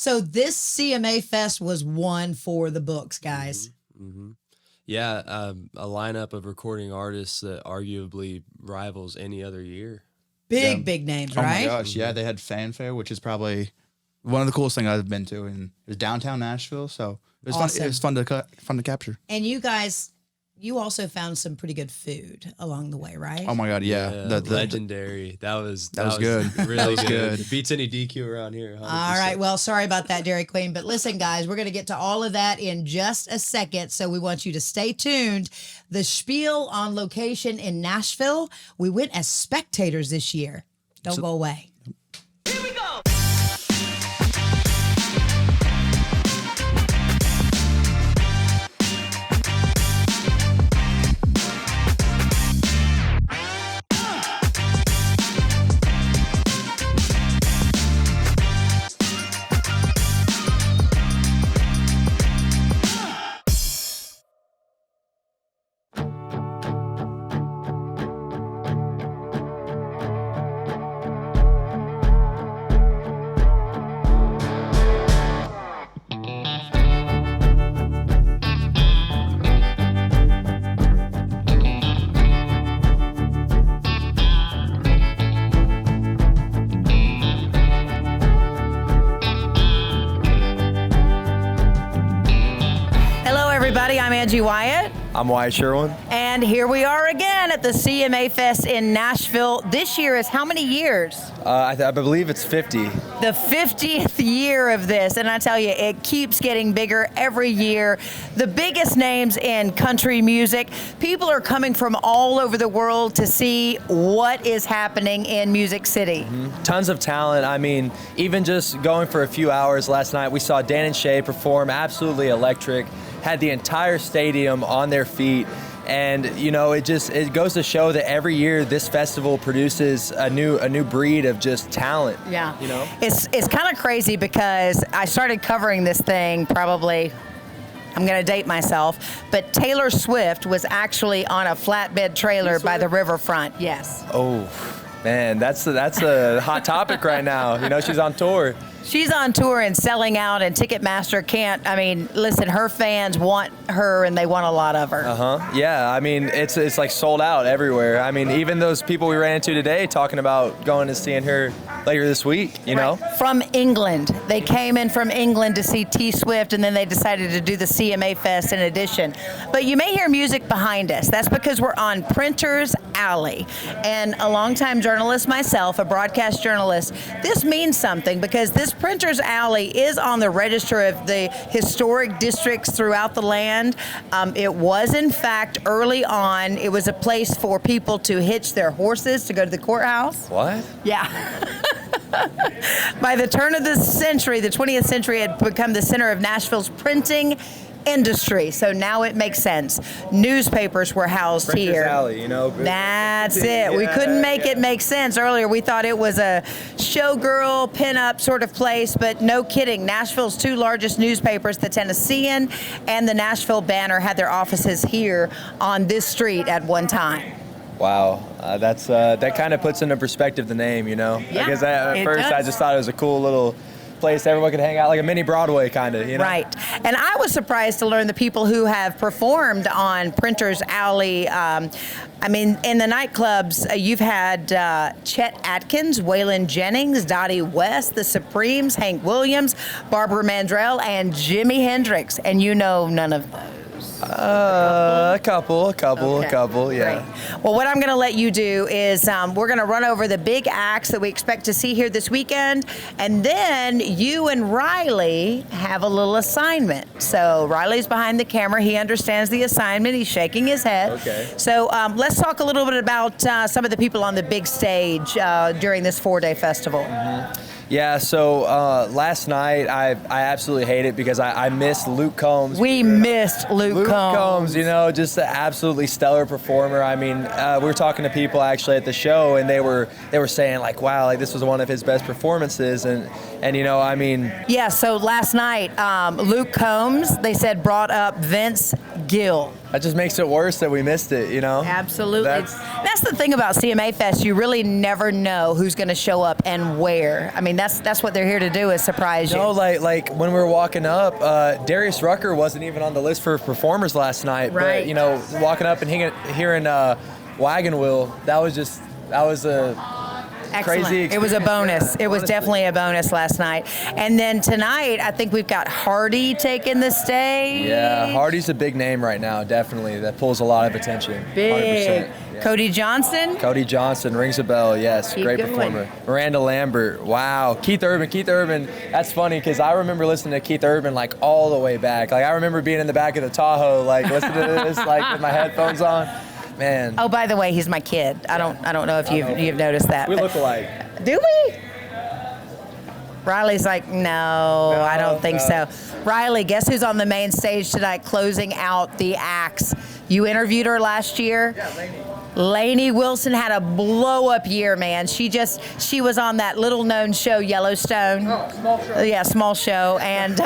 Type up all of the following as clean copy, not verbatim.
So this CMA Fest was one for the books, guys. Mm-hmm. Yeah, a lineup of recording artists that arguably rivals any other year. Big names, right? Oh my gosh, yeah, they had Fanfare, which is probably one of the coolest things I've been to, and it was downtown Nashville, so it was Awesome. fun. It was fun to capture. And you guys, you also found some pretty good food along the way, right? Oh my god, yeah, the legendary. That was good. Really That was good. good. Beats any DQ around here. 100%. All right. Well, sorry about that, Dairy Queen. But listen, guys, we're going to get to all of that in just a second. So we want you to stay tuned. The Spiel on location in Nashville. We went as spectators this year. Don't go away. Here we go. I'm Angie Wyatt. I'm Wyatt Sherwin. And here we are again at the CMA Fest in Nashville. This year is how many years? I believe it's 50. The 50th year of this. And I tell you, it keeps getting bigger every year. The biggest names in country music. People are coming from all over the world to see what is happening in Music City. Mm-hmm. Tons of talent. I mean, even just going for a few hours last night, we saw Dan and Shay perform absolutely electric. Had the entire stadium on their feet. And, you know, it goes to show that every year this festival produces a new breed of just talent. Yeah. You know? It's kind of crazy because I started covering this thing probably, I'm going to date myself, but Taylor Swift was actually on a flatbed trailer by the riverfront. Yes. Oh, man, that's a hot topic right now. You know, she's on tour. She's on tour and selling out, and Ticketmaster can't. I mean, listen, her fans want her, and they want a lot of her. Yeah, I mean, it's like sold out everywhere. I mean, even those people we ran into today talking about going and seeing her later this week, you know? From England. They came in from England to see T Swift, and then they decided to do the CMA Fest in addition. But you may hear music behind us. That's because we're on Printer's Alley. And a longtime journalist myself, a broadcast journalist, this means something because this Printer's Alley is on the register of the historic districts throughout the land. It was, in fact, early on, it was a place for people to hitch their horses to go to the courthouse. What? Yeah. By the turn of the century, the 20th century had become the center of Nashville's printing industry. So now it makes sense. Newspapers were housed Printer's here. Alley, you know. That's it. We couldn't make it make sense earlier. We thought it was a showgirl, pinup sort of place, but no kidding. Nashville's two largest newspapers, the Tennessean and the Nashville Banner, had their offices here on this street at one time. Wow, that kind of puts into perspective the name, you know. Yeah, because at first does. I just thought it was a cool little place everyone could hang out, like a mini Broadway kind of, you know? Right. And I was surprised to learn the people who have performed on Printer's Alley. I mean, in the nightclubs, you've had Chet Atkins, Waylon Jennings, Dottie West, The Supremes, Hank Williams, Barbara Mandrell, and Jimi Hendrix. And you know none of those. A couple, yeah. Great. Well, what I'm going to let you do is we're going to run over the big acts that we expect to see here this weekend, and then you and Riley have a little assignment. So Riley's behind the camera. He understands the assignment. He's shaking his head. Okay. So let's talk a little bit about some of the people on the big stage during this 4-day festival. Mm-hmm. Yeah, so last night I absolutely hate it because I missed Luke Combs. We missed Luke Combs. You know, just an absolutely stellar performer. I mean, we were talking to people actually at the show, and they were saying like, wow, like this was one of his best performances, and you know, I mean. Yeah, so last night, Luke Combs, they said, brought up Vince gill. That just makes it worse that we missed it, you know? Absolutely. That's- That's the thing about CMA Fest. You really never know who's going to show up and where. I mean, that's what they're here to do, is surprise you. No, like when we were walking up, Darius Rucker wasn't even on the list for performers last night. Right. But, you know, walking up and hearing Wagon Wheel, that was a Excellent. crazy It was a bonus. experience. It was Honestly. definitely a bonus last night. And then tonight, I think we've got Hardy taking the stage. Yeah, Hardy's a big name right now, definitely. That pulls a lot of attention. Big. 100%. Yeah. Cody Johnson. Cody Johnson rings a bell, yes. Keep Great going. performer. Miranda Lambert, wow. Keith Urban, that's funny because I remember listening to Keith Urban like all the way back. Like I remember being in the back of the Tahoe, like listening to this, like with my headphones on. Man. Oh, by the way, he's my kid. I don't know if you've noticed that. We but- look alike. Do we? Riley's like, no, I don't think so. Riley, guess who's on the main stage tonight closing out the acts? You interviewed her last year? Yeah, Lainey. Lainey Wilson had a blow-up year, man. She was on that little-known show, Yellowstone. Oh, small show. Yeah, small show. And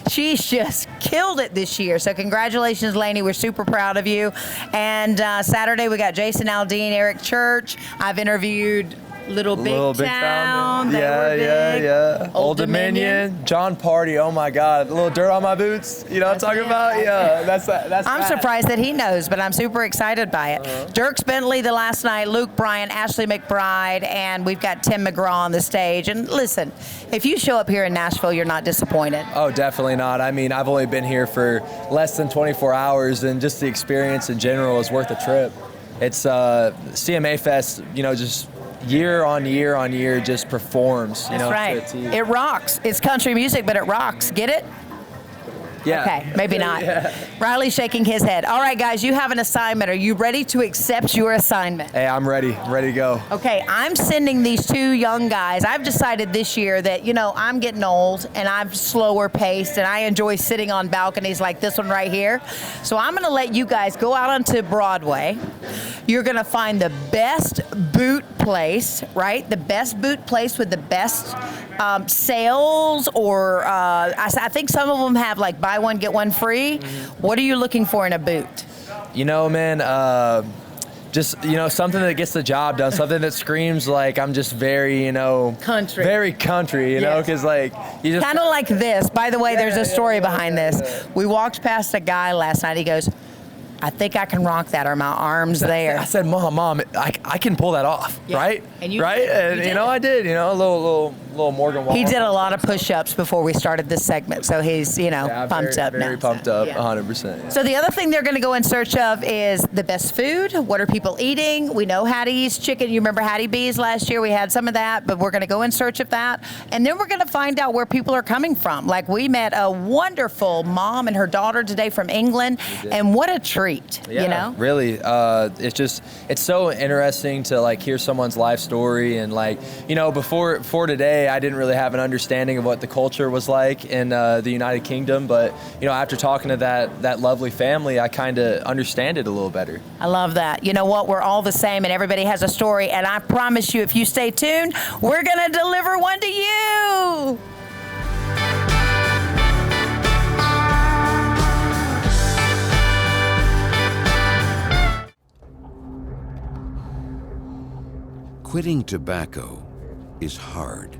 she's just killed it this year. So congratulations, Lainey. We're super proud of you. And Saturday, we got Jason Aldean, Eric Church. I've interviewed Little Big Town. They were big. Yeah. Old Dominion. John Party, oh my God. A little dirt on my boots. You know what I'm talking about? Yeah, that's I'm that. surprised that he knows, but I'm super excited by it. Dierks Bentley the last night, Luke Bryan, Ashley McBride, and we've got Tim McGraw on the stage. And listen, if you show up here in Nashville, you're not disappointed. Oh, definitely not. I mean, I've only been here for less than 24 hours, and just the experience in general is worth a trip. It's CMA Fest, you know, just year on year on year just performs. You That's know, right. to a T. It rocks. It's country music, but it rocks. Get it? Yeah. Okay, maybe not. Yeah. Riley's shaking his head. All right, guys, you have an assignment. Are you ready to accept your assignment? Hey, I'm ready. I'm ready to go. Okay, I'm sending these two young guys. I've decided this year that, you know, I'm getting old and I'm slower paced and I enjoy sitting on balconies like this one right here. So I'm going to let you guys go out onto Broadway. You're going to find the best boot place, right? The best boot place with the best sales, or I think some of them have like buy one, get one free. What are you looking for in a boot? You know, man, just, you know, something that gets the job done, something that screams like I'm just very, you know, Country. very country, you know, Yes. because like you just Kind of like this. By the way, there's a story behind this. yeah. We walked past a guy last night. He goes, I think I can rock that. Are my arms there? I said, Mom, I can pull that off, Yeah. right? And you right? did. And You you did know, it. I did. You know, a little Morgan Wallen. He did a lot of push-ups before we started this segment, so he's, you know, Yeah, pumped up very now. pumped So, up, yeah. 100%. So the other thing they're going to go in search of is the best food. What are people eating? We know Hattie's chicken. You remember Hattie B's last year? We had some of that, but we're going to go in search of that. And then we're going to find out where people are coming from. Like we met a wonderful mom and her daughter today from England, and what a treat, you know? Really, it's so interesting to like hear someone's life story, and like, you know, before today I didn't really have an understanding of what the culture was like in the United Kingdom, but you know, after talking to that lovely family, I kind of understand it a little better. I love that. You know what? We're all the same, and everybody has a story, and I promise you, if you stay tuned, we're going to deliver one to you. Quitting tobacco is hard.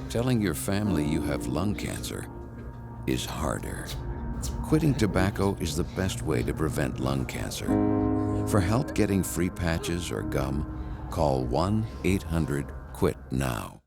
Telling your family you have lung cancer is harder. Quitting tobacco is the best way to prevent lung cancer. For help getting free patches or gum, call 1-800-QUIT-NOW.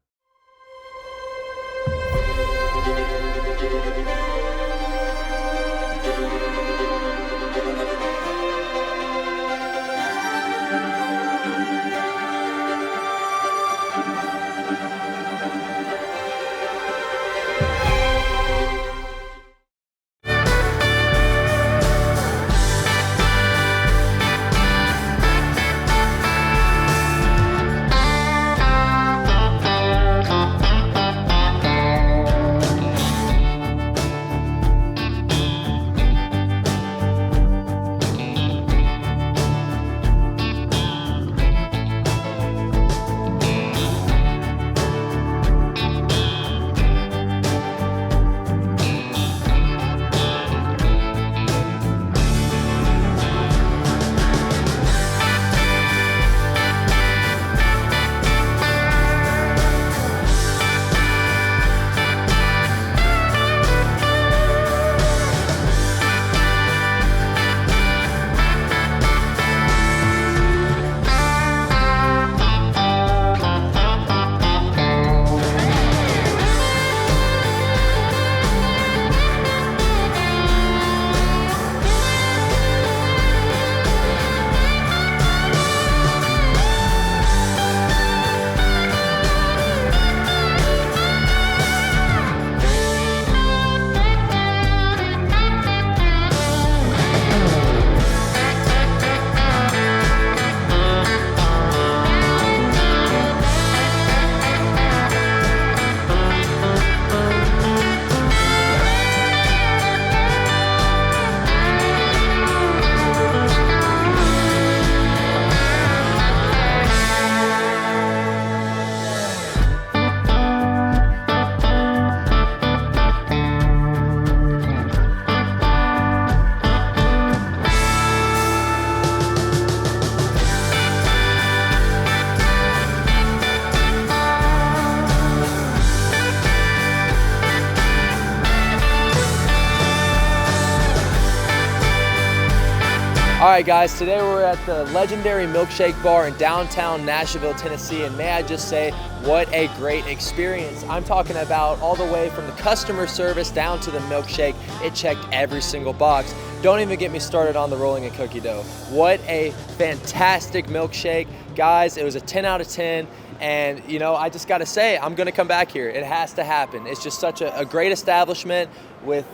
All right, guys, today we're at the legendary Milkshake Bar in downtown Nashville, Tennessee, and may I just say, what a great experience. I'm talking about all the way from the customer service down to the milkshake. It checked every single box. Don't even get me started on the rolling and cookie dough. What a fantastic milkshake. Guys, it was a 10 out of 10. And, you know, I just got to say, I'm going to come back here. It has to happen. It's just such a great establishment with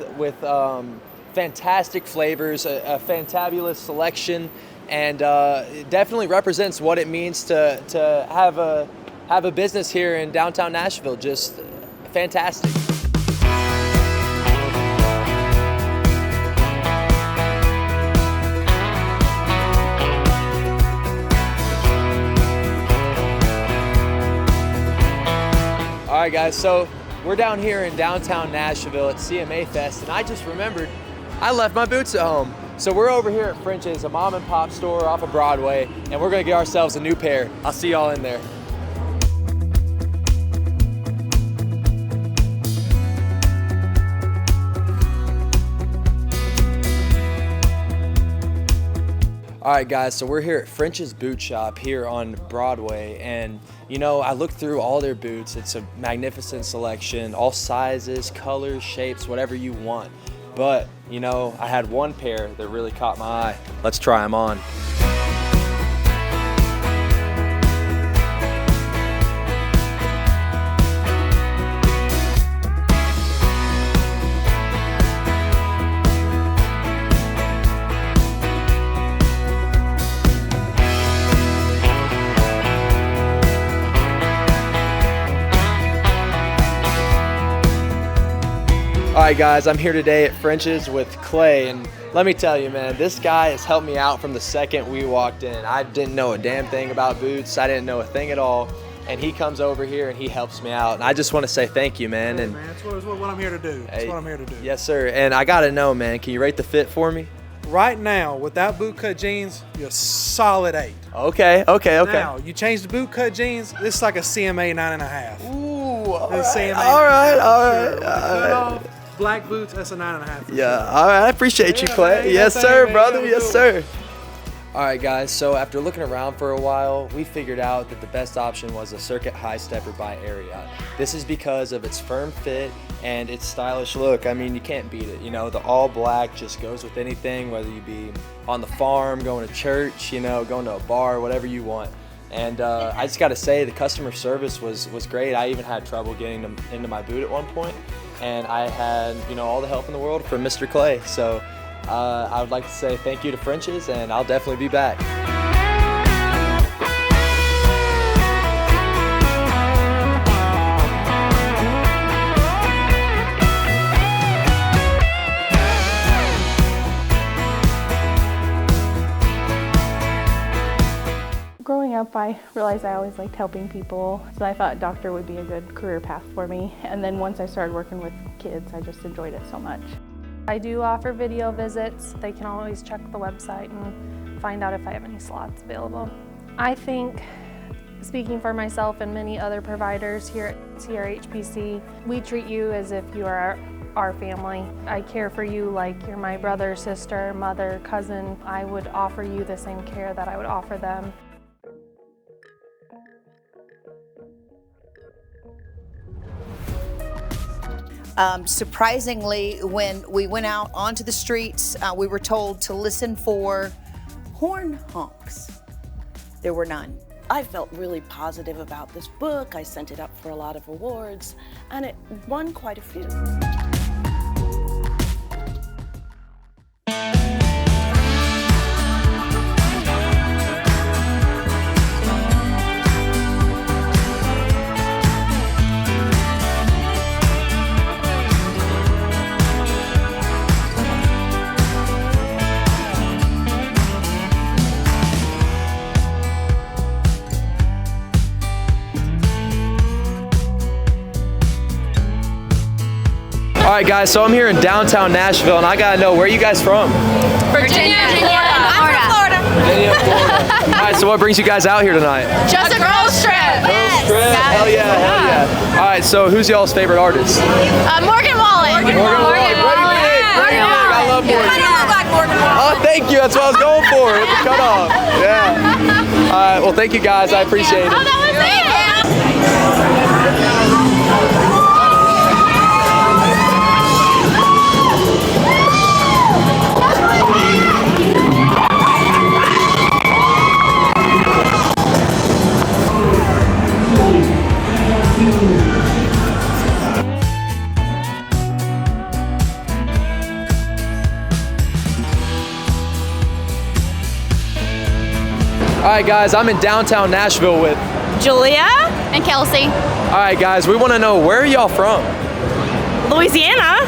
fantastic flavors, a fantabulous selection, and it definitely represents what it means to have a business here in downtown Nashville. Just fantastic. All right, guys, so we're down here in downtown Nashville at CMA Fest, and I just remembered I left my boots at home. So we're over here at French's, a mom and pop store off of Broadway, and we're gonna get ourselves a new pair. I'll see y'all in there. All right, guys, so we're here at French's Boot Shop here on Broadway, and you know, I looked through all their boots. It's a magnificent selection, all sizes, colors, shapes, whatever you want. But, you know, I had one pair that really caught my eye. Let's try them on. All right, guys, I'm here today at French's with Clay, and let me tell you, man, this guy has helped me out from the second we walked in. I didn't know a damn thing about boots. I didn't know a thing at all, and he comes over here and he helps me out, and I just want to say thank you, man. Hey, and man, that's what I'm here to do. That's what I'm here to do. Yes, sir. And I gotta know, man, can you rate the fit for me? Right now, without boot cut jeans, you're a solid 8. Okay. Now, you change the boot cut jeans, this is like a CMA 9.5. Ooh, all This is right, CMA all right, 9.5 all for right, sure. With the all cut right. off, black boots, that's a 9.5. for Yeah, sure. all right, I appreciate you, Yeah, Clay. man, Yes, no sir, thing, man. brother. Have a Yes, good sir. All right, guys, so after looking around for a while, we figured out that the best option was a Circuit High Stepper by Ariat. This is because of its firm fit and its stylish look. I mean, you can't beat it. You know, the all black just goes with anything, whether you be on the farm, going to church, you know, going to a bar, whatever you want. And I just got to say, the customer service was great. I even had trouble getting them into my boot at one point, and I had, you know, all the help in the world from Mr. Clay. So I would like to say thank you to French's, and I'll definitely be back. Growing up, I realized I always liked helping people, so I thought doctor would be a good career path for me. And then once I started working with kids, I just enjoyed it so much. I do offer video visits. They can always check the website and find out if I have any slots available. I think, speaking for myself and many other providers here at CRHPC, we treat you as if you are our family. I care for you like you're my brother, sister, mother, cousin. I would offer you the same care that I would offer them. Surprisingly, when we went out onto the streets, we were told to listen for horn honks. There were none. I felt really positive about this book. I sent it up for a lot of awards, and it won quite a few. All right, guys, so I'm here in downtown Nashville, and I gotta know, where are you guys from? Virginia, Florida. I'm from Florida. Virginia, Florida. All right, so what brings you guys out here tonight? Just a girls trip. Girls trip? Hell yeah, hell yeah. All right, so who's y'all's favorite artist? Morgan Wallen. Morgan Wallen. Bring it, I love Morgan. Morgan Oh, thank you. That's what I was going for. With the cutoff. Yeah. All right. Well, thank you guys. I appreciate it. Oh, that was it. All right, guys. I'm in downtown Nashville with Julia and Kelsey. All right, guys. We want to know, where are y'all from? Louisiana.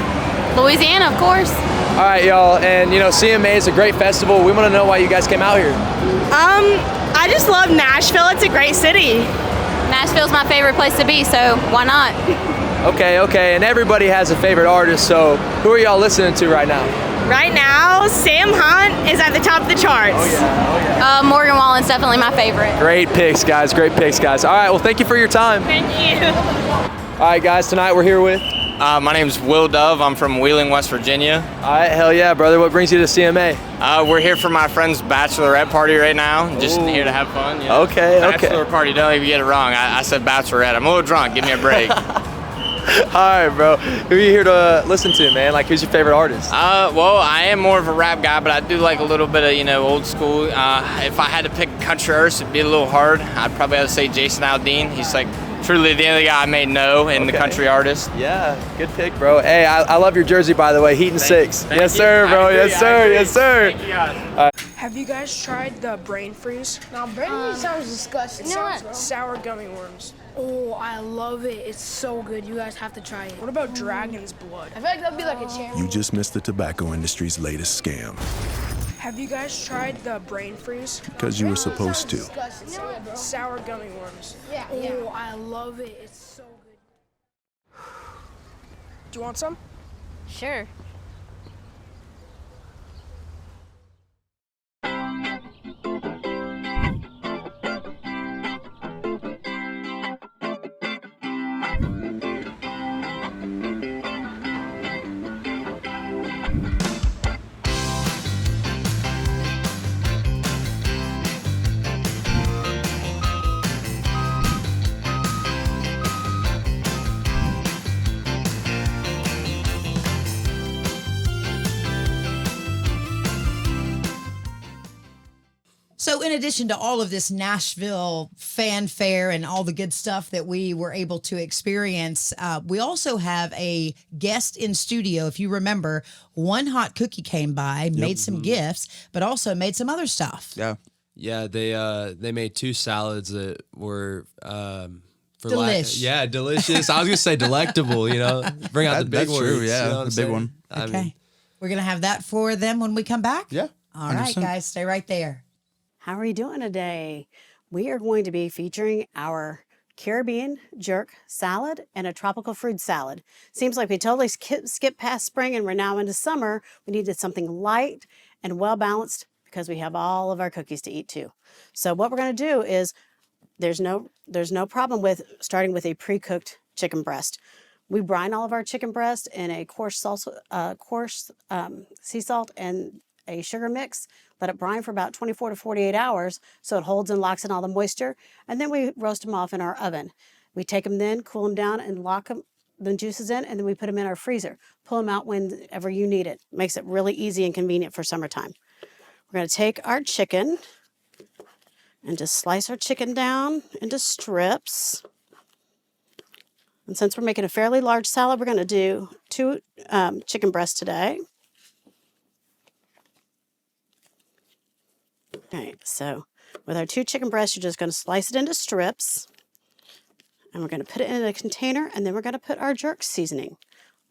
Louisiana, of course. All right, y'all. And, you know, CMA is a great festival. We want to know why you guys came out here. I just love Nashville. It's a great city. Nashville's my favorite place to be, so why not? Okay. And everybody has a favorite artist. So who are y'all listening to right now? Right now, Sam Hunt is at the top of the charts. Oh, yeah. Morgan Wallen's definitely my favorite. Great picks, guys. Great picks, guys. All right. Well, thank you for your time. Thank you. All right, guys. Tonight we're here with. My name's Will Dove. I'm from Wheeling, West Virginia. All right. Hell yeah, brother. What brings you to CMA? We're here for my friend's bachelorette party right now. Just here to have fun. You know? Okay. Bachelor party. Don't even get it wrong. I said bachelorette. I'm a little drunk. Give me a break. All right, bro. Who are you here to listen to, man? Like, who's your favorite artist? Well, I am more of a rap guy, but I do like a little bit of, old school. If I had to pick a country artist, it'd be a little hard. I'd probably have to say Jason Aldean. He's like truly the only guy I may know in the country artist. Yeah, good pick, bro. Hey, I love your jersey, by the way. Heat and Six. Yes, sir, bro. Yes, sir. Yes, sir. Thank you, guys. Have you guys tried the brain freeze? No, brain freeze sounds disgusting. It sounds sour gummy worms. Oh, I love it. It's so good. You guys have to try it. What about dragon's blood? I feel like that'd be like a champ. You just missed the tobacco industry's latest scam. Have you guys tried the brain freeze? Because you were supposed to. Sour gummy worms. Yeah. Oh, I love it. It's so good. Do you want some? Sure. So in addition to all of this Nashville fanfare and all the good stuff that we were able to experience, we also have a guest in studio. If you remember, One Hot Cookie came by, made some gifts, but also made some other stuff. Yeah, they made 2 salads that were Delish. delicious. I was gonna say delectable. Bring out the big That's words. true, yeah, you know what the I'm big saying? one. Okay. We're going to have that for them when we come back? Yeah. All right, 100%. guys, stay right there. How are you doing today? We are going to be featuring our Caribbean jerk salad and a tropical fruit salad. Seems like we totally skipped past spring and we're now into summer. We needed something light and well balanced because we have all of our cookies to eat too. So what we're going to do is there's no problem with starting with a pre-cooked chicken breast. We brine all of our chicken breast in a coarse sea salt and a sugar mix. Let it brine for about 24 to 48 hours so it holds and locks in all the moisture. And then we roast them off in our oven. We take them then, cool them down, and lock them, the juices in, and then we put them in our freezer. Pull them out whenever you need it. Makes it really easy and convenient for summertime. We're going to take our chicken and just slice our chicken down into strips. And since we're making a fairly large salad, we're going to do 2 chicken breasts today. Okay, so with our 2 chicken breasts, you're just going to slice it into strips. And we're going to put it in a container, and then we're going to put our jerk seasoning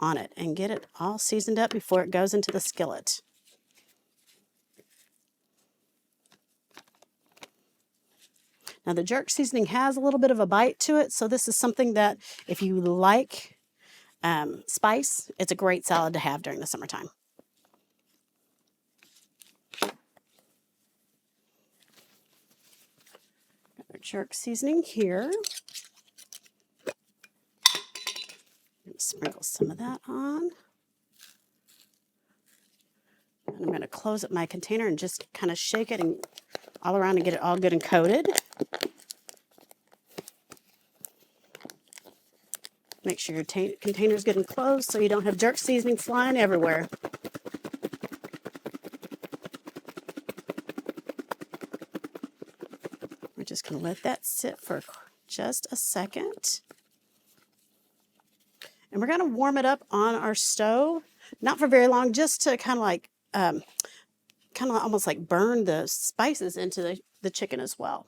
on it and get it all seasoned up before it goes into the skillet. Now the jerk seasoning has a little bit of a bite to it, so this is something that if you like spice, it's a great salad to have during the summertime. Our jerk seasoning here. Sprinkle some of that on. And I'm going to close up my container and just kind of shake it and all around and get it all good and coated. Make sure your container's good and closed so you don't have jerk seasoning flying everywhere. We're just going to let that sit for just a second. And we're going to warm it up on our stove, not for very long, just to kind of like, almost like burn the spices into the chicken as well.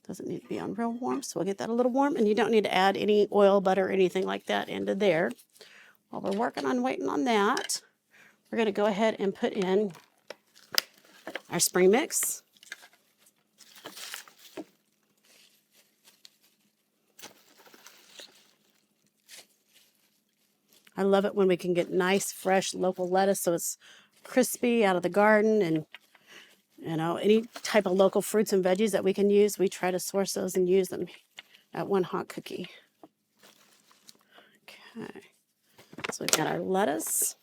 Doesn't need to be on real warm, so we'll get that a little warm. And you don't need to add any oil, butter, or anything like that into there. While we're working on waiting on that, we're going to go ahead and put in our spring mix. I love it when we can get nice, fresh, local lettuce so it's crispy out of the garden, and any type of local fruits and veggies that we can use, we try to source those and use them at One Hot Cookie. Okay, so we've got our lettuce.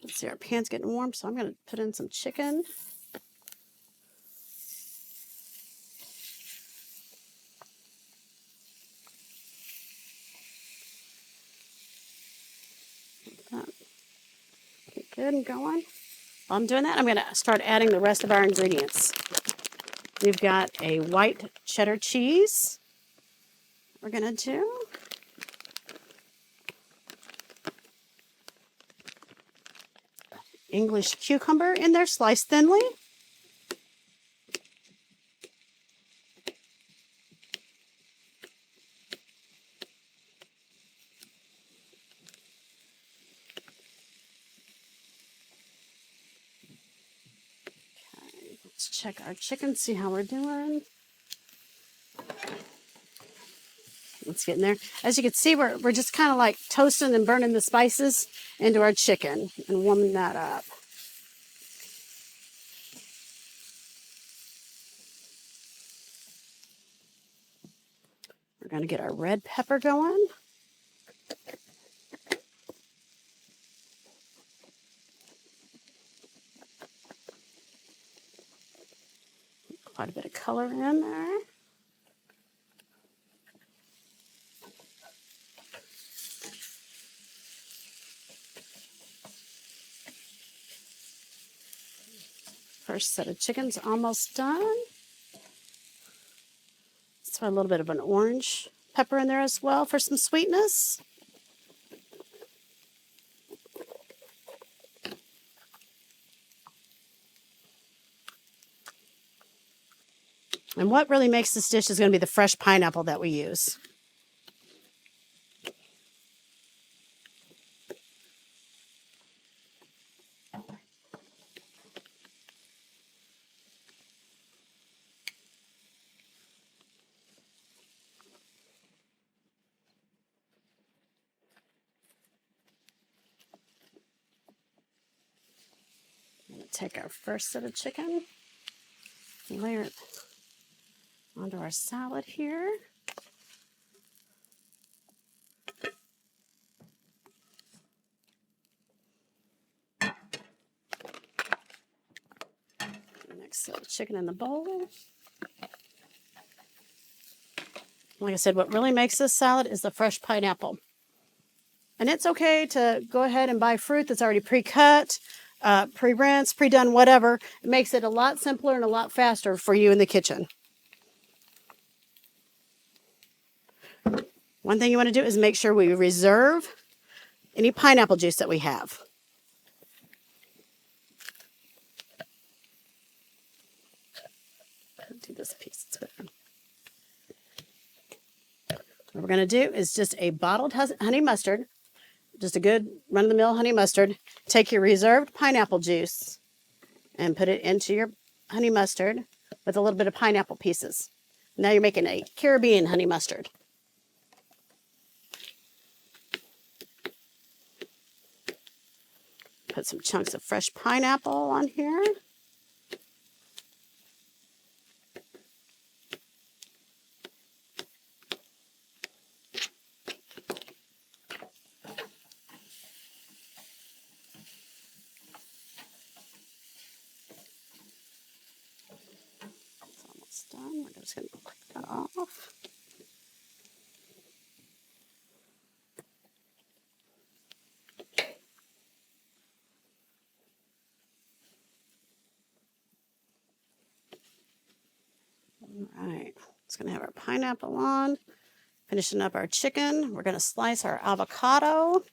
Let's see, our pan's getting warm, so I'm going to put in some chicken. Get good and going. While I'm doing that, I'm going to start adding the rest of our ingredients. We've got a white cheddar cheese. We're going to do English cucumber in there, sliced thinly. Let's check our chicken, see how we're doing. Let's get in there. As you can see, we're just kind of like toasting and burning the spices into our chicken and warming that up. We're going to get our red pepper going. Quite a bit of color in there. First set of chicken's almost done. Let's throw a little bit of an orange pepper in there as well for some sweetness. And what really makes this dish is going to be the fresh pineapple that we use. I'm going to take our first set of chicken, layer it onto our salad here. Next set of chicken in the bowl. Like I said, what really makes this salad is the fresh pineapple. And it's okay to go ahead and buy fruit that's already pre-cut, pre-rinsed, pre-done, whatever. It makes it a lot simpler and a lot faster for you in the kitchen. One thing you want to do is make sure we reserve any pineapple juice that we have. I'll do this piece, it's better. What we're going to do is just a bottled honey mustard, just a good run-of-the-mill honey mustard. Take your reserved pineapple juice and put it into your honey mustard with a little bit of pineapple pieces. Now you're making a Caribbean honey mustard. Put some chunks of fresh pineapple on here. just going to click that off. All right, it's going to have our pineapple on. Finishing up our chicken, we're going to slice our avocado.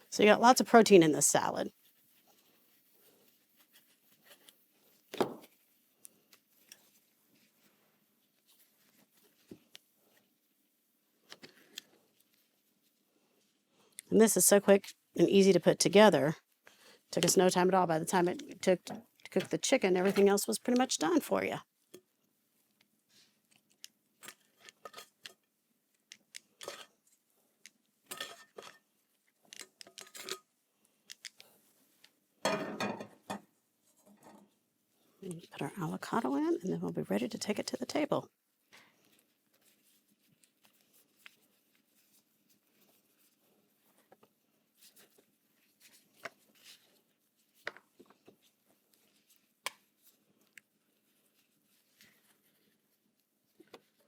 So you got lots of protein in this salad. And this is so quick and easy to put together. Took us no time at all. By the time it took to cook the chicken, everything else was pretty much done for you. Put our avocado in, and then we'll be ready to take it to the table.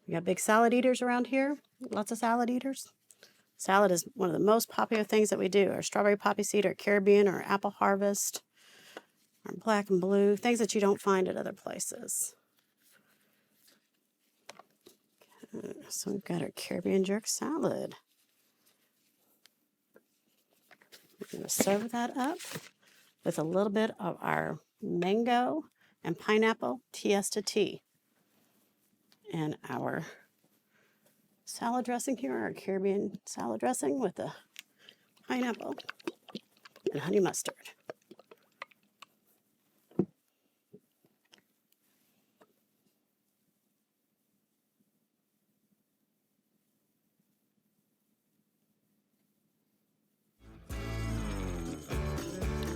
We got big salad eaters around here, lots of salad eaters. Salad is one of the most popular things that we do. Our strawberry poppy seed, our Caribbean, our apple harvest, our black and blue, things that you don't find at other places. Okay, so we've got our Caribbean jerk salad. We're going to serve that up with a little bit of our mango and pineapple Tiesta tea. And our salad dressing here, our Caribbean salad dressing with the pineapple and honey mustard.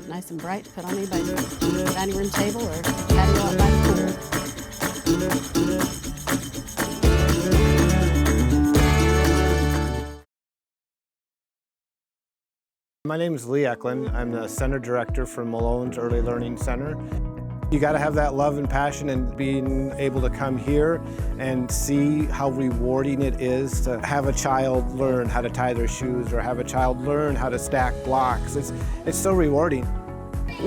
Nice and bright to put on anybody's dining room table or patio out by the pool. My name is Lee Eklund. I'm the Center Director for Malone's Early Learning Center. You got to have that love and passion, and being able to come here and see how rewarding it is to have a child learn how to tie their shoes or have a child learn how to stack blocks. It's so rewarding.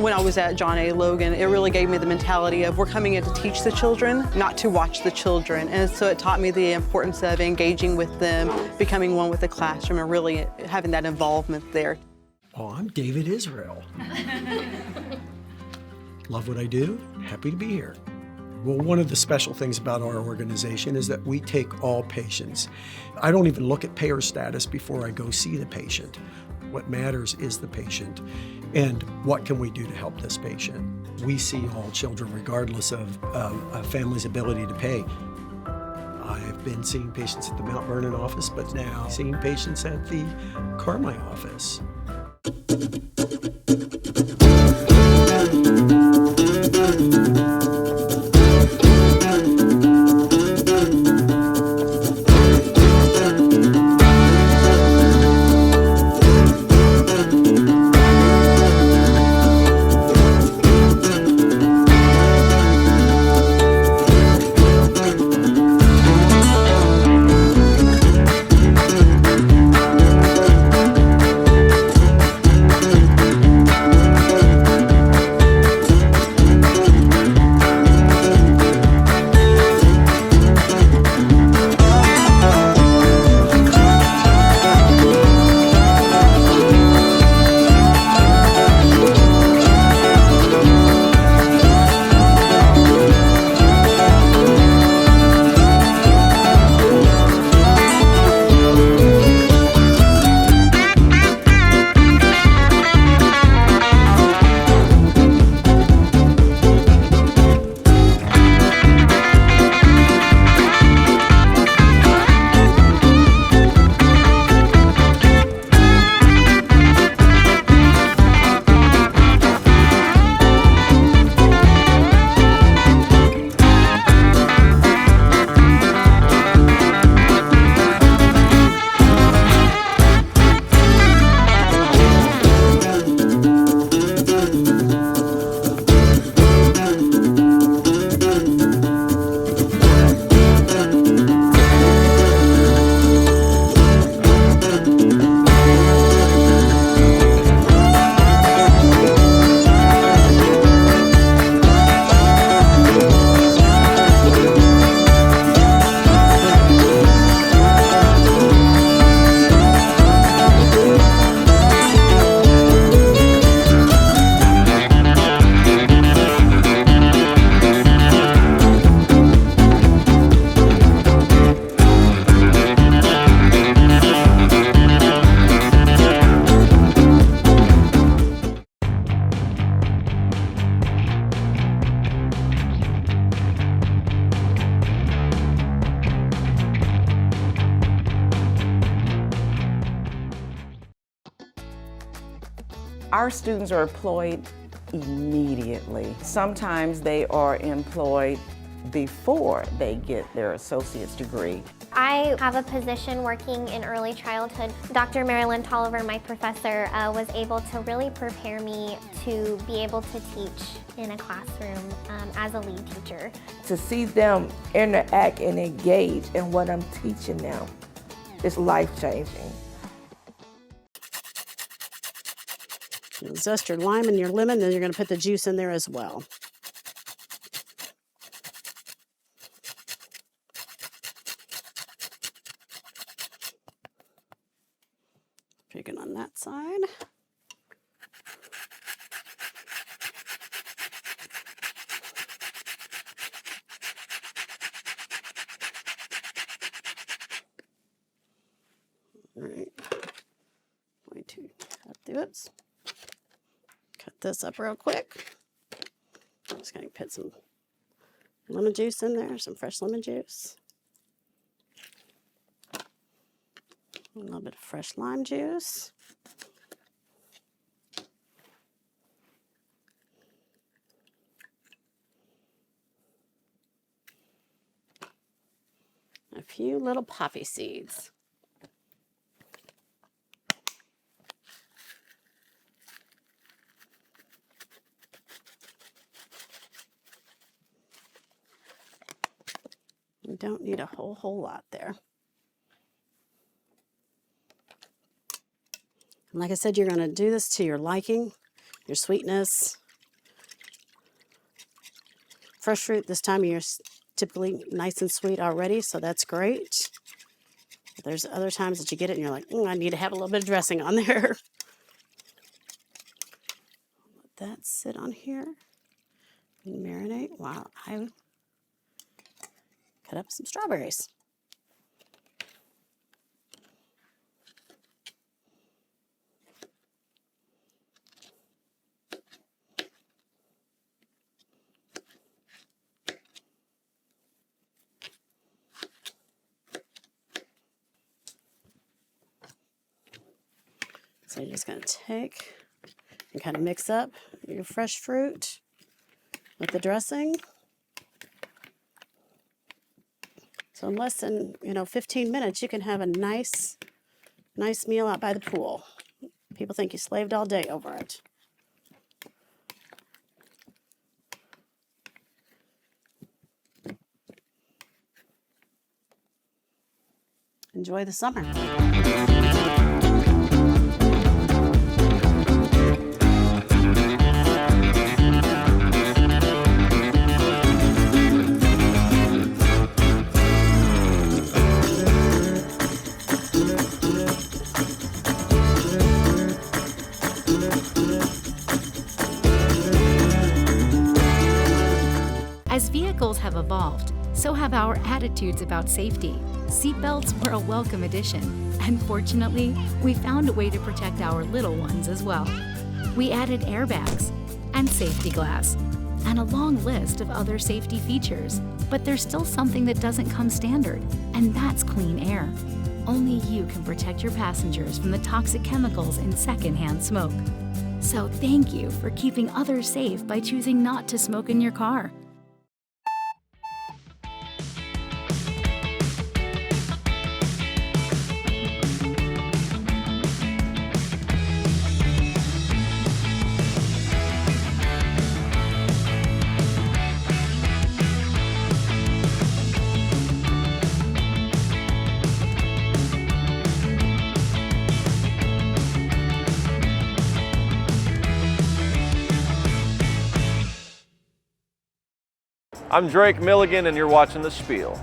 When I was at John A. Logan, it really gave me the mentality of we're coming in to teach the children, not to watch the children. And so it taught me the importance of engaging with them, becoming one with the classroom, and really having that involvement there. Oh, I'm David Israel. Love what I do, happy to be here. Well, one of the special things about our organization is that we take all patients. I don't even look at payer status before I go see the patient. What matters is the patient and what can we do to help this patient. We see all children regardless of a family's ability to pay. I've been seeing patients at the Mount Vernon office, but now seeing patients at the Carmi office. Our students are employed immediately. Sometimes they are employed before they get their associate's degree. I have a position working in early childhood. Dr. Marilyn Tolliver, my professor, was able to really prepare me to be able to teach in a classroom as a lead teacher. To see them interact and engage in what I'm teaching them is life-changing. You'll zest your lime and your lemon, then you're going to put the juice in there as well. Picking on that side. All right. Way to cut through it. Cut this up real quick. Just going to put some lemon juice in there, some fresh lemon juice. A little bit of fresh lime juice. A few little poppy seeds. You don't need a whole lot there. And like I said, you're going to do this to your liking, your sweetness. Fresh fruit this time of year is typically nice and sweet already, so that's great. But there's other times that you get it and you're like, I need to have a little bit of dressing on there. Let that sit on here and marinate while I cut up some strawberries. So you're just going to take and kind of mix up your fresh fruit with the dressing. So in less than 15 minutes, you can have a nice meal out by the pool. People think you slaved all day over it. Enjoy the summer. As vehicles have evolved, so have our attitudes about safety. Seatbelts were a welcome addition, and fortunately, we found a way to protect our little ones as well. We added airbags and safety glass, and a long list of other safety features, but there's still something that doesn't come standard, and that's clean air. Only you can protect your passengers from the toxic chemicals in secondhand smoke. So thank you for keeping others safe by choosing not to smoke in your car. I'm Drake Milligan, and you're watching The Spiel.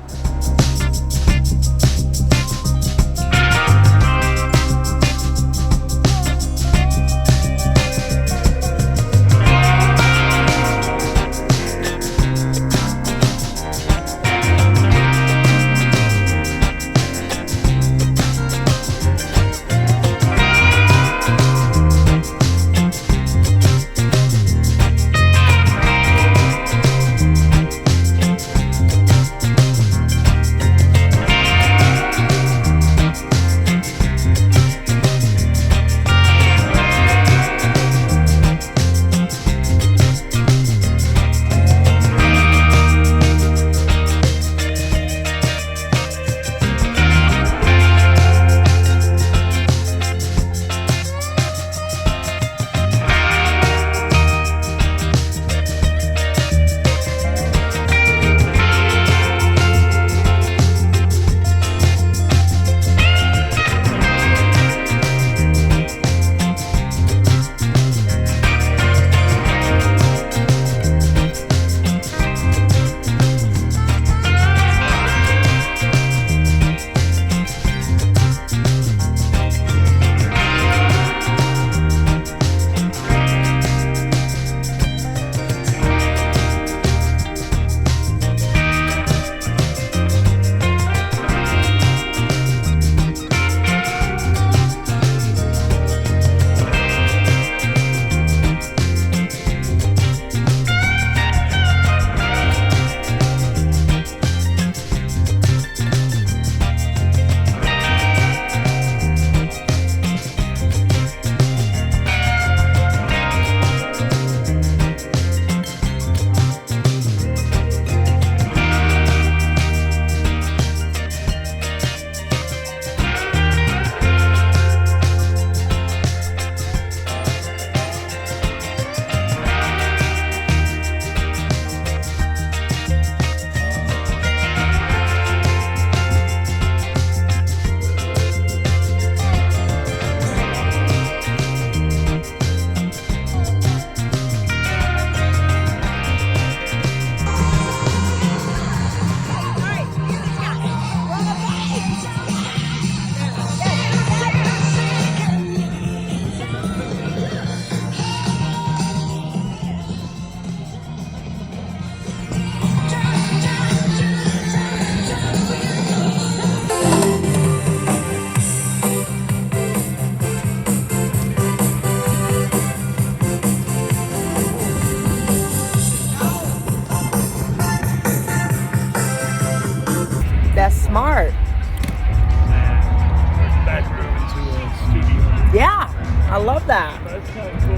I love that. That's kind of cool.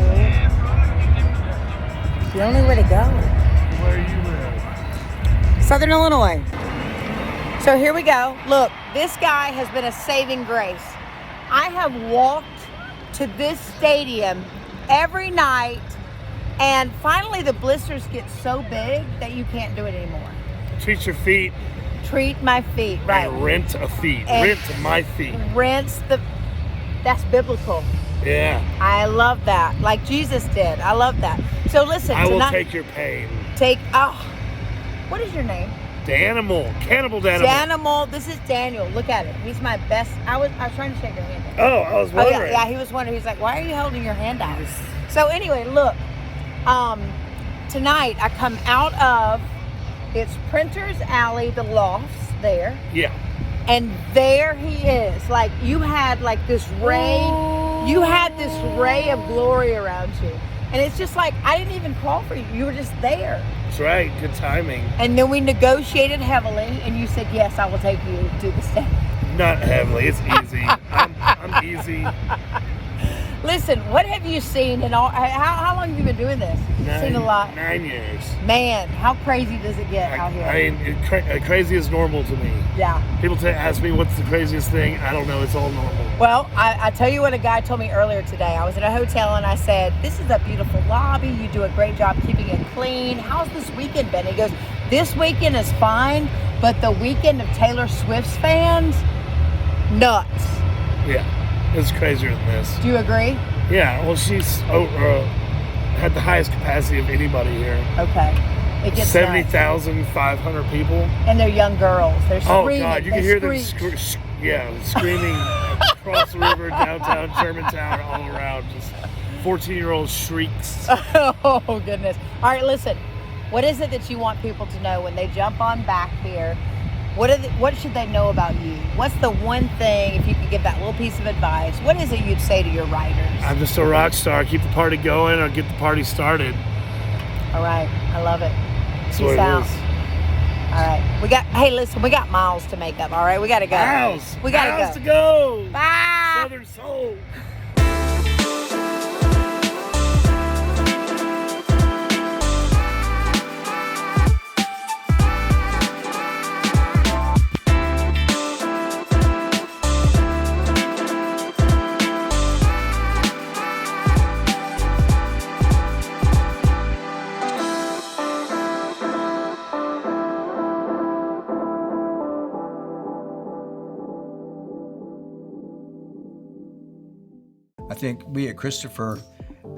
It's the only way to go. Where you live? Southern Illinois. So here we go. Look, this guy has been a saving grace. I have walked to this stadium every night, and finally the blisters get so big that you can't do it anymore. Treat your feet. Treat my feet, right. And rent a feet. And rent my feet. That's biblical. Yeah. I love that. Like Jesus did. I love that. So listen. I will take your pain. What is your name? Danimal. Cannibal Danimal. Danimal. This is Daniel. Look at it. He's my best. I was trying to shake your hand out. Oh, I was wondering. Oh, yeah, he was wondering. He's like, why are you holding your hand out? So anyway, look. Tonight I come out of, it's Printer's Alley, the lofts there. Yeah. And there he is. Like, you had like this ray. You had this ray of glory around you. And it's just like, I didn't even call for you. You were just there. That's right. Good timing. And then we negotiated heavily, and you said, yes, I will take you to the stand. Not heavily. It's easy. I'm easy. Listen, what have you seen in all? How long have you been doing this? You've seen a lot. 9 years. Man, how crazy does it get out here? I mean, crazy is normal to me. Yeah. People ask me what's the craziest thing. I don't know. It's all normal. Well, I tell you what a guy told me earlier today. I was at a hotel and I said, this is a beautiful lobby. You do a great job keeping it clean. How's this weekend been? He goes, this weekend is fine, but the weekend of Taylor Swift's fans, nuts. Yeah. It's crazier than this. Do you agree? Yeah, well, she's had the highest capacity of anybody here. Okay. It gets 70,500 people. And they're young girls. They're screaming. Oh, God, you can hear them screaming across the river, downtown Germantown, all around. Just 14-year-old shrieks. Oh, goodness. All right, listen. What is it that you want people to know when they jump on back here? What should they know about you? What's the one thing, if you could give that little piece of advice, what is it you'd say to your writers? I'm just a rock star. Keep the party going or get the party started. All right. I love it. That's Peace what it out. is. All right. Hey, listen, we got miles to make up. All right. We got to go. We got Miles to go. Bye. Southern Soul. I think we at Christopher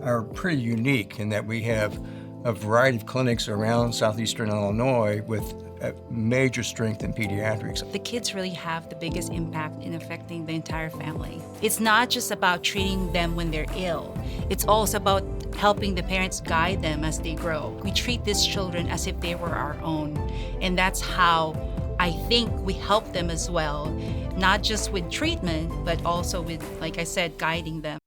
are pretty unique in that we have a variety of clinics around southeastern Illinois with a major strength in pediatrics. The kids really have the biggest impact in affecting the entire family. It's not just about treating them when they're ill. It's also about helping the parents guide them as they grow. We treat these children as if they were our own, and that's how I think we help them as well, not just with treatment, but also with, like I said, guiding them.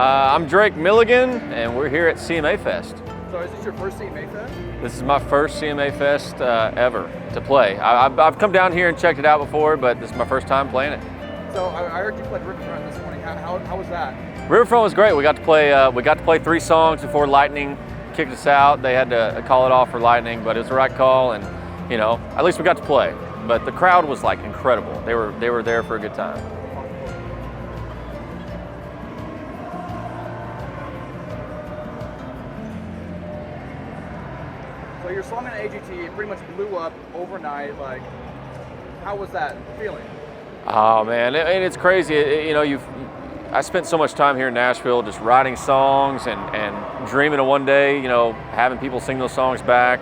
I'm Drake Milligan, and we're here at CMA Fest. So is this your first CMA Fest? This is my first CMA Fest ever to play. I've come down here and checked it out before, but this is my first time playing it. So I heard you played Riverfront this morning. How was that? Riverfront was great. We got to play 3 songs before lightning kicked us out. They had to call it off for lightning, but it was the right call, and you know, at least we got to play. But the crowd was like incredible. They were there for a good time. So your song on AGT, it pretty much blew up overnight. Like, how was that feeling? Oh man, it's crazy. You know, I spent so much time here in Nashville just writing songs and dreaming of one day, you know, having people sing those songs back.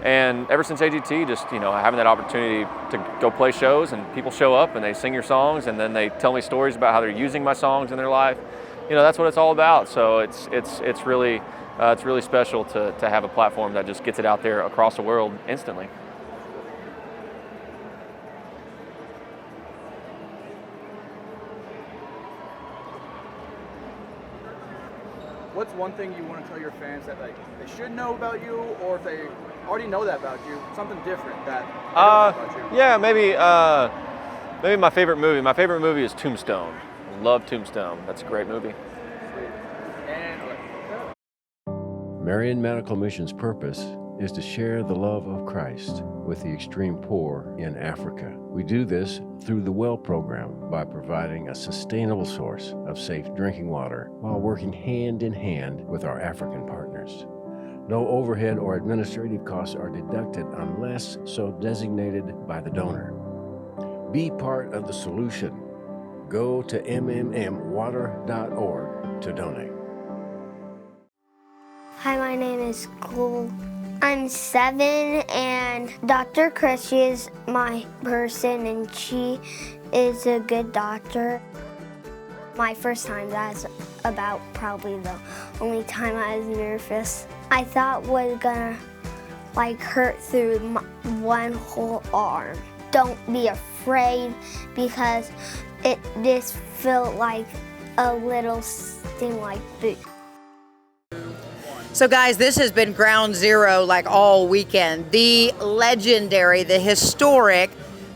And ever since AGT, just, you know, having that opportunity to go play shows and people show up and they sing your songs and then they tell me stories about how they're using my songs in their life. You know, that's what it's all about. So it's really special to have a platform that just gets it out there across the world instantly. What's one thing you want to tell your fans that like they should know about you, or if they already know that about you, something different that they don't know about you? Yeah, maybe my favorite movie. My favorite movie is Tombstone. Love Tombstone. That's a great movie. Marian Medical Mission's purpose is to share the love of Christ with the extreme poor in Africa. We do this through the WELL program by providing a sustainable source of safe drinking water while working hand in hand with our African partners. No overhead or administrative costs are deducted unless so designated by the donor. Be part of the solution. Go to mmmwater.org to donate. Hi, my name is Cole. I'm 7, and Dr. Christie is my person, and she is a good doctor. My first time, that's about probably the only time I was nervous. I thought was gonna hurt through one whole arm. Don't be afraid, because it just felt like a little sting like boot. So guys, this has been ground zero all weekend. The legendary, the historic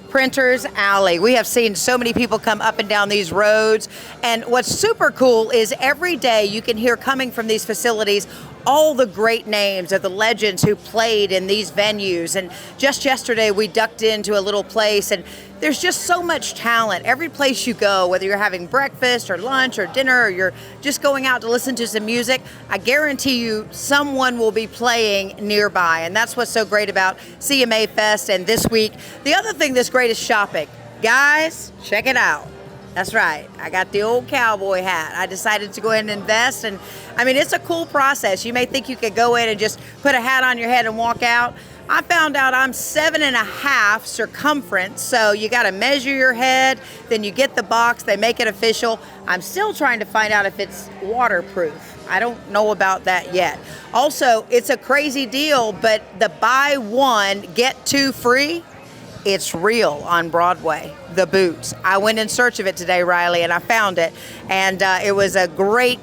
Printers Alley. We have seen so many people come up and down these roads. And what's super cool is every day you can hear coming from these facilities all the great names of the legends who played in these venues. And just yesterday we ducked into a little place, and there's just so much talent. Every place you go, whether you're having breakfast or lunch or dinner, or you're just going out to listen to some music, I guarantee you someone will be playing nearby. And that's what's so great about CMA Fest and this week. The other thing that's great is shopping. Guys, check it out. That's right. I got the old cowboy hat. I decided to go ahead and invest. And I mean, it's a cool process. You may think you could go in and just put a hat on your head and walk out. I found out I'm 7.5 circumference. So you got to measure your head. Then you get the box. They make it official. I'm still trying to find out if it's waterproof. I don't know about that yet. Also, it's a crazy deal, but the buy one, get 2 free, it's real on Broadway, the boots. I went in search of it today, Riley, and I found it. And it was a great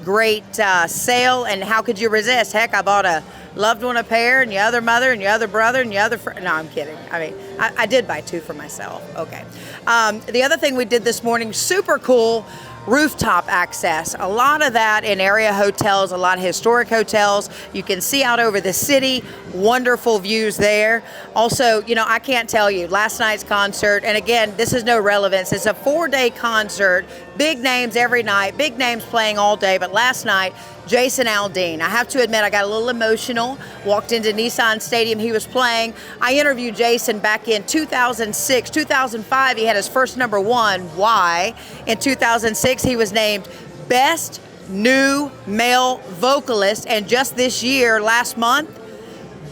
sale. And how could you resist? Heck, I bought a loved one a pair, and your other mother, and your other brother, and your other friend. No, I'm kidding. I mean, I did buy 2 for myself. Okay. The other thing we did this morning, super cool, rooftop access. A lot of that in area hotels, a lot of historic hotels. You can see out over the city, wonderful views there. Also, you know, I can't tell you, last night's concert, and again, this is no relevance. It's a 4-day concert, big names every night, big names playing all day, but last night, Jason Aldean. I have to admit, I got a little emotional. Walked into Nissan Stadium, he was playing. I interviewed Jason back in 2006, 2005, he had his first #1, Why? In 2006, he was named Best New Male Vocalist, and just this year, last month,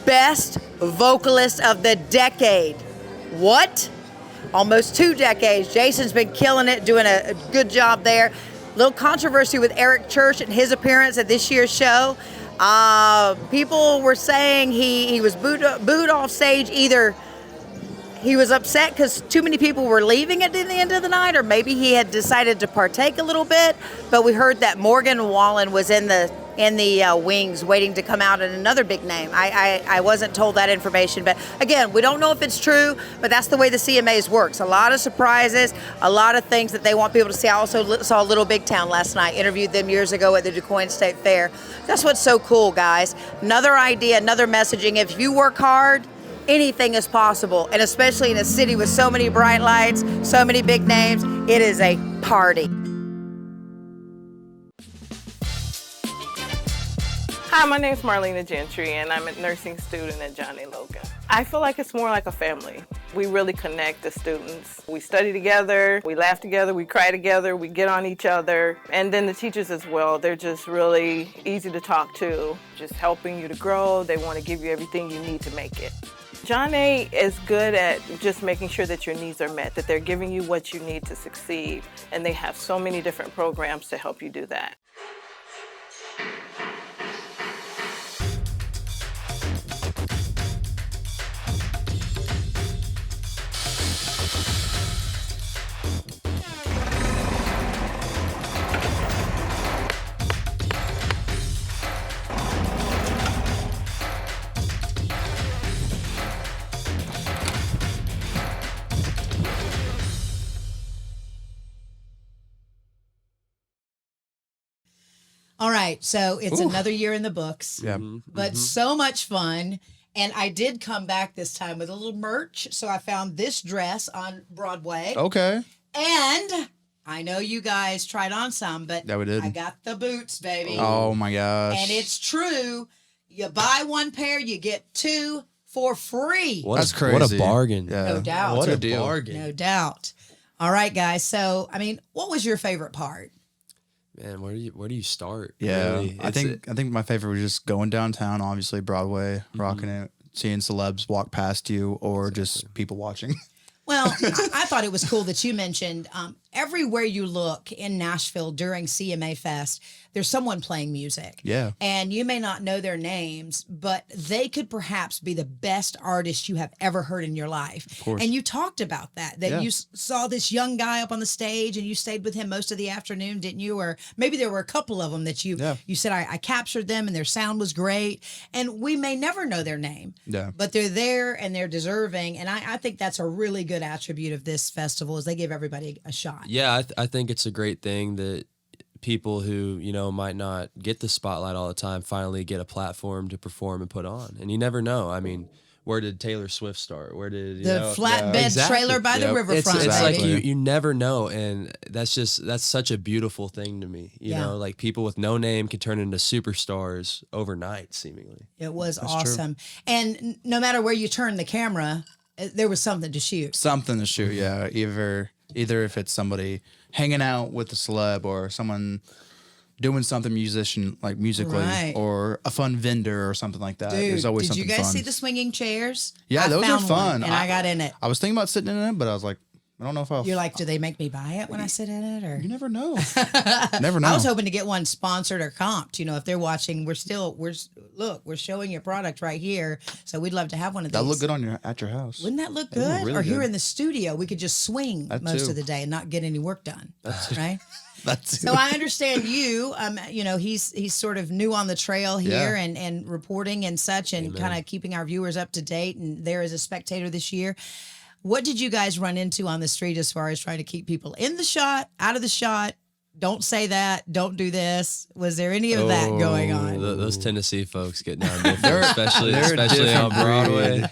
Best Vocalist of the Decade. What? Almost 2 decades. Jason's been killing it, doing a good job there. Little controversy with Eric Church and his appearance at this year's show. People were saying he was booed off stage either he was upset because too many people were leaving at the end of the night, or maybe he had decided to partake a little bit. But we heard that Morgan Wallen was in the wings waiting to come out, and another big name. I wasn't told that information, but again, we don't know if it's true, but that's the way the CMAs works. A lot of surprises, a lot of things that they want people to see. I also saw Little Big Town last night, interviewed them years ago at the DuQuoin State Fair. That's what's so cool, guys. Another idea, another messaging. If you work hard, anything is possible, and especially in a city with so many bright lights, so many big names, it is a party. Hi, my name is Marlena Gentry, and I'm a nursing student at John A. Logan. I feel like it's more like a family. We really connect the students. We study together, we laugh together, we cry together, we get on each other. And then the teachers as well, they're just really easy to talk to, just helping you to grow. They want to give you everything you need to make it. John A. is good at just making sure that your needs are met, that they're giving you what you need to succeed. And they have so many different programs to help you do that. All right, so it's another year in the books. Yeah. But so much fun. And I did come back this time with a little merch. So I found this dress on Broadway. Okay. And I know you guys tried on some, but Yeah, we did. I got the boots, baby. Oh my gosh. And it's true. You buy one pair, you get two for free. That's crazy. What a bargain. Yeah. No doubt. What a deal. bargain. No doubt. All right, guys. So, I mean, what was your favorite part? Man, where do you start? Yeah, Really? I think my favorite was just going downtown, obviously Broadway, rocking it, seeing celebs walk past you, or just people watching. Well, I thought it was cool that you mentioned everywhere you look in Nashville during CMA Fest, there's someone playing music. Yeah. And you may not know their names, but they could perhaps be the best artist you have ever heard in your life. Of course. And you talked about that Yeah. you saw this young guy up on the stage and you stayed with him most of the afternoon, didn't you? Or maybe there were a couple of them that you said, I captured them and their sound was great. And we may never know their name, Yeah. but they're there and they're deserving. And I think that's a really good attribute of this festival is they give everybody a shot. Yeah, I think it's a great thing that people who, might not get the spotlight all the time finally get a platform to perform and put on. And you never know. I mean, where did Taylor Swift start? Where did The flatbed trailer by the riverfront, It's like baby. you never know, and that's such a beautiful thing to me. You know, like people with no name can turn into superstars overnight, seemingly. It was That's true. awesome. And no matter where you turn the camera, there was something to shoot. Something to shoot, yeah. Either if it's somebody hanging out with a celeb or someone doing something musically, Right. or a fun vendor or something like that. Dude, There's always did something you guys fun. see the swinging chairs? Yeah, I those are found fun. one, and I got in it. I was thinking about sitting in it, but I was like, I don't know if I'll. You're like, do they make me buy it when I sit in it? Or You never know. Never know. I was hoping to get one sponsored or comped. If they're watching, we're showing your product right here. So we'd love to have one of these. That'll look good at your house. Wouldn't that look That would good? look really Or here good. in the studio, we could just swing That most too. of the day and not get any work done. Right? That's So I understand you. He's sort of new on the trail here Yeah. and reporting and such, and kind of keeping our viewers up to date. And there as a spectator this year. What did you guys run into on the street as far as trying to keep people in the shot, out of the shot? Don't say that. Don't do this. Was there any of that going on? Those Tennessee folks get down different, They're especially on different Broadway. breed.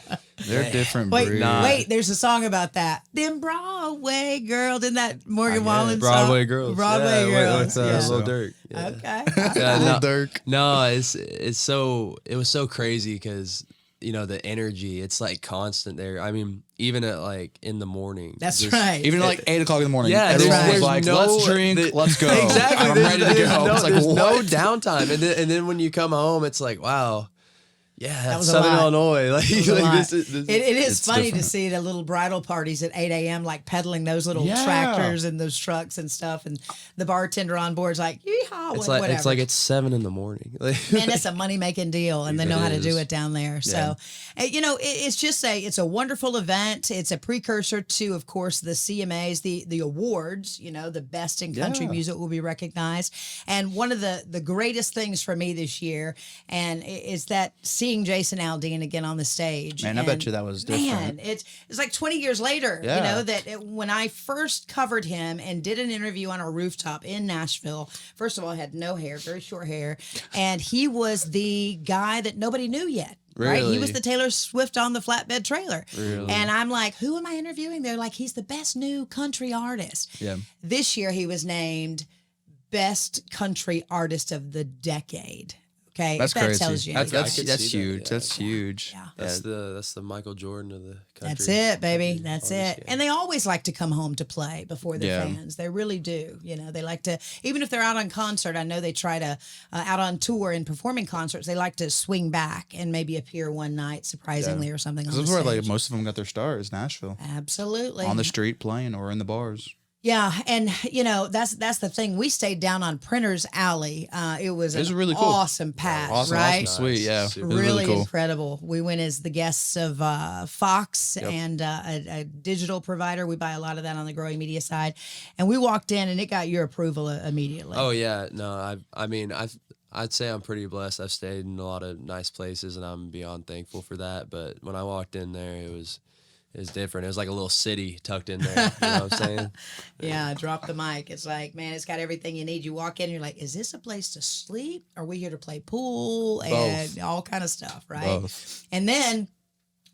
They're different Wait, breed. wait. There's a song about that. Them Broadway girls. Isn't that Morgan Wallen song? Broadway girls. Broadway girls. With yeah. Lil Durk. Yeah. Okay. Yeah, Dirk. No, it was so crazy because the energy, it's like constant there. I mean, even at like in the morning. That's just- right. Even at like 8 o'clock in the morning. Yeah, everyone there's was like, no- let's drink, let's go. Exactly. I'm ready to go. It's like, there's no what? downtime. And then when you come home, it's like, wow, Yeah, That was a Southern lot. Illinois. Like, That was a like lot. this is It is it's funny different. to see the little bridal parties at 8 a.m. like peddling those little Yeah. tractors and those trucks and stuff, and the bartender on board is like, yeehaw, It's whatever. like it's 7 in the morning. Like, Man, it's a money making deal, and they It know how to do is. it down there. So, you know, it's just it's a wonderful event. It's a precursor to, of course, the CMAs, the awards. You know, the best in country Yeah. music will be recognized. And one of the greatest things for me this year, and is that seeing Jason Aldean again on the stage. Man, I bet And, you that was Man, different. it's like 20 years later. You Yeah. know that when I first covered him and did an interview on a rooftop in Nashville. First of all, I had no hair, very short hair, and he was the guy that nobody knew yet. Right? He was Really? the Taylor Swift on the flatbed trailer. Really? And I'm like, who am I interviewing? They're like, he's the best new country artist. Yeah. This year he was named Best Country Artist of the Decade. Okay. That's if that crazy. tells you That's anything. that's huge. That's huge. That's the Michael Jordan of the country. That's it, baby. That's artist, it. And they always like to come home to play before their Yeah. fans. They really do. You know, they like to, even if they're out on concert, I know they try to, out on tour and performing concerts, they like to swing back and maybe appear one night, surprisingly, or something on This the is where stage. like most of them got their stars, Nashville. Absolutely. On the street playing or in the bars. Yeah, and you know that's the thing. We stayed down on Printer's Alley. It was It was an really cool. awesome pass, Awesome, right? awesome, sweet, yeah. It was really, really cool. incredible. We went as the guests of Fox Yep. and a digital provider. We buy a lot of that on the growing media side, and we walked in and it got your approval immediately. Oh yeah, no, I'd say I'm pretty blessed. I've stayed in a lot of nice places, and I'm beyond thankful for that. But when I walked in there, it was different. It was like a little city tucked in there. You know what I'm saying? Yeah, drop the mic. It's like, man, it's got everything you need. You walk in, and you're like, is this a place to sleep? Are we here to play pool and all kind of stuff, right? Both. And then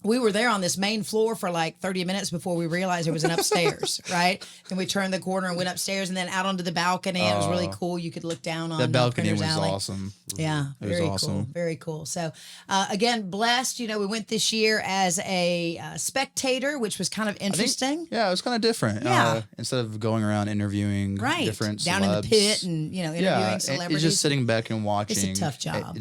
we were there on this main floor for like 30 minutes before we realized there was an upstairs, right? Then we turned the corner and went upstairs and then out onto the balcony. It was really cool. You could look down on That balcony Printer's was Alley. awesome. Yeah, It was very awesome. cool. Very cool. So, again, blessed. You know, we went this year as a spectator, which was kind of interesting. Yeah, it was kind of different. Yeah. Instead of going around interviewing Right. different Down in the celebs. pit and, you know, interviewing Yeah, celebrities. it's just sitting back and watching. It's a tough job.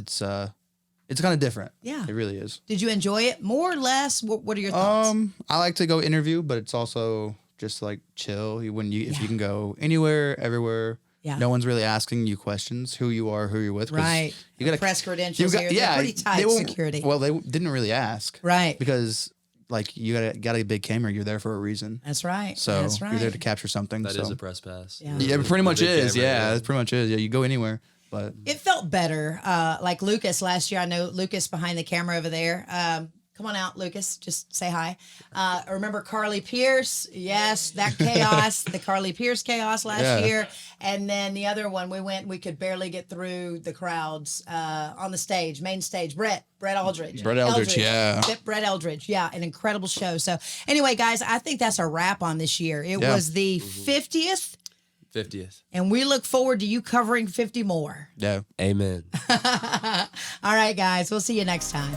It's kind of different. Yeah. It really is. Did you enjoy it? More or less? What are your thoughts? I like to go interview, but it's also just like chill. If you can go anywhere, everywhere. Yeah. No one's really asking you questions, who you are, who you're with. 'cause Right. You got Press credentials here. They're pretty tight they won't- security. Well, they didn't really ask. Right. Because like you got a big camera, you're there for a reason. That's right. So That's right. you're there to capture something. That so. is a press pass. Yeah. Yeah, it pretty much Big is. camera, Yeah, it pretty much is. Yeah, you go anywhere. But It felt better. Like Lucas last year. I know Lucas behind the camera over there. Come on out, Lucas. Just say hi. Remember Carly Pierce? Yes, that chaos, the Carly Pierce chaos last year. And then the other one, we could barely get through the crowds on the stage, main stage. Brett Eldridge. Brett Eldridge, yeah. Brett Eldridge, yeah, an incredible show. So anyway, guys, I think that's a wrap on this year. It Yeah. was the 50th. 50th. And we look forward to you covering 50 more. yeah. Amen. All right, guys. We'll see you next time.